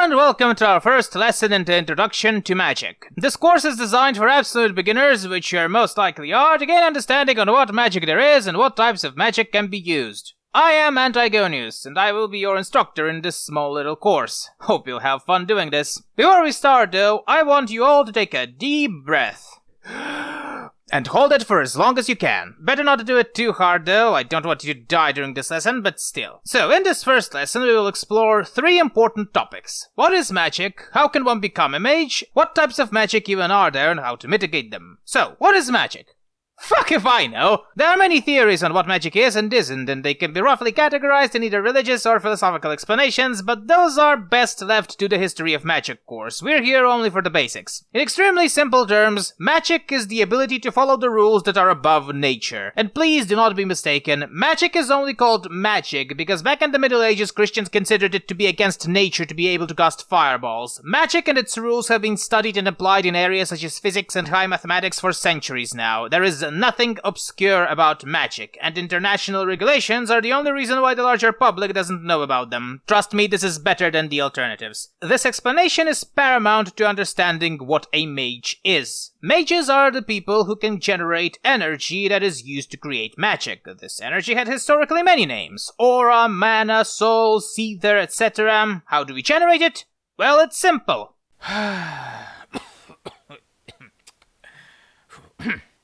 and welcome to our first lesson in the Introduction to Magic. This course is designed for absolute beginners, which you most likely are, to gain understanding on what magic there is and what types of magic can be used. I am Antigonius, and I will be your instructor in this small little course. Hope you'll have fun doing this. Before we start though, I want you all to take a deep breath. And hold it for as long as you can. Better not do it too hard though, I don't want you to die during this lesson, but still. So, in this first lesson we will explore 3 important topics. What is magic? How can one become a mage? What types of magic even are there and how to mitigate them? So, what is magic? Fuck if I know! There are many theories on what magic is and isn't, and they can be roughly categorized in either religious or philosophical explanations, but those are best left to the History of Magic course. We're here only for the basics. In extremely simple terms, magic is the ability to follow the rules that are above nature. And please do not be mistaken, magic is only called magic because back in the Middle Ages Christians considered it to be against nature to be able to cast fireballs. Magic and its rules have been studied and applied in areas such as physics and high mathematics for centuries now. There is nothing obscure about magic, and international regulations are the only reason why the larger public doesn't know about them. Trust me, this is better than the alternatives. This explanation is paramount to understanding what a mage is. Mages are the people who can generate energy that is used to create magic. This energy had historically many names: aura, mana, soul, seether, etc. How do we generate it? Well, it's simple.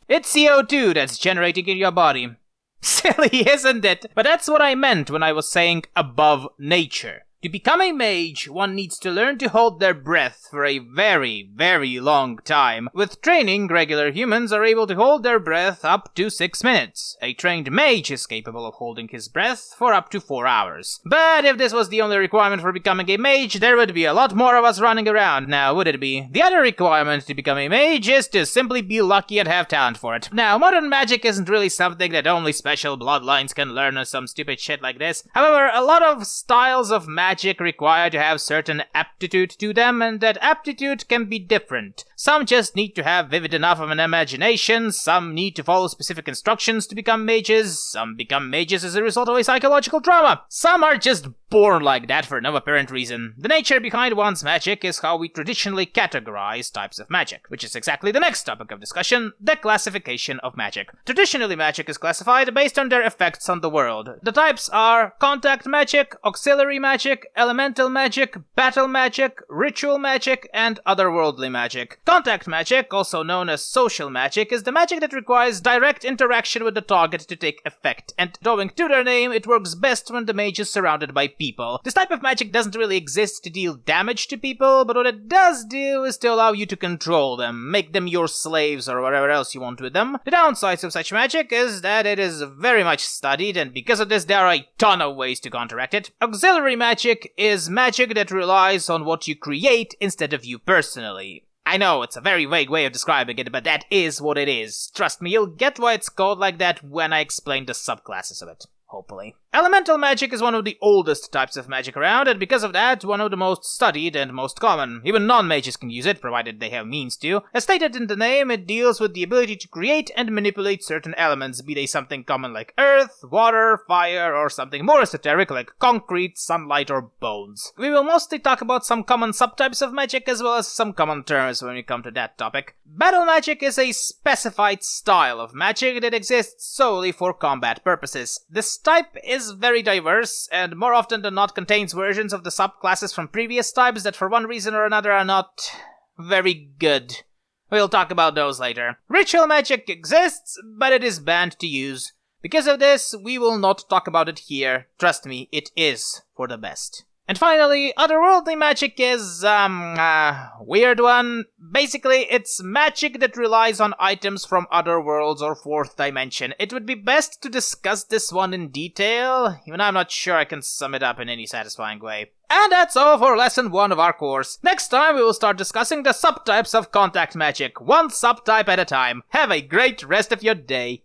It's CO2 that's generating in your body. Silly, isn't it? But that's what I meant when I was saying above nature. To become a mage, one needs to learn to hold their breath for a very, very long time. With training, regular humans are able to hold their breath up to 6 minutes. A trained mage is capable of holding his breath for up to 4 hours. But if this was the only requirement for becoming a mage, there would be a lot more of us running around now, would it be? The other requirement to become a mage is to simply be lucky and have talent for it. Now, modern magic isn't really something that only special bloodlines can learn or some stupid shit like this. However, a lot of styles of magic require to have certain aptitude to them, and that aptitude can be different. Some just need to have vivid enough of an imagination, some need to follow specific instructions to become mages, some become mages as a result of a psychological trauma, some are just born like that for no apparent reason. The nature behind one's magic is how we traditionally categorize types of magic, which is exactly the next topic of discussion, the classification of magic. Traditionally, magic is classified based on their effects on the world. The types are contact magic, auxiliary magic, elemental magic, battle magic, ritual magic, and otherworldly magic. Contact magic, also known as social magic, is the magic that requires direct interaction with the target to take effect, and owing to their name, it works best when the mage is surrounded by people. This type of magic doesn't really exist to deal damage to people, but what it does do is to allow you to control them, make them your slaves or whatever else you want with them. The downsides of such magic is that it is very much studied, and because of this there are a ton of ways to counteract it. Auxiliary magic is magic that relies on what you create instead of you personally. I know, it's a very vague way of describing it, but that is what it is. Trust me, you'll get why it's called like that when I explain the subclasses of it. Hopefully. Elemental magic is one of the oldest types of magic around, and because of that, one of the most studied and most common. Even non-mages can use it, provided they have means to. As stated in the name, it deals with the ability to create and manipulate certain elements, be they something common like earth, water, fire, or something more esoteric like concrete, sunlight, or bones. We will mostly talk about some common subtypes of magic as well as some common terms when we come to that topic. Battle magic is a specified style of magic that exists solely for combat purposes. This type is very diverse, and more often than not contains versions of the subclasses from previous types that for one reason or another are not very good. We'll talk about those later. Ritual magic exists, but it is banned to use. Because of this, we will not talk about it here. Trust me, it is for the best. And finally, otherworldly magic is, weird one. Basically, it's magic that relies on items from other worlds or fourth dimension. It would be best to discuss this one in detail, even I'm not sure I can sum it up in any satisfying way. And that's all for lesson 1 of our course. Next time we will start discussing the subtypes of contact magic, one subtype at a time. Have a great rest of your day.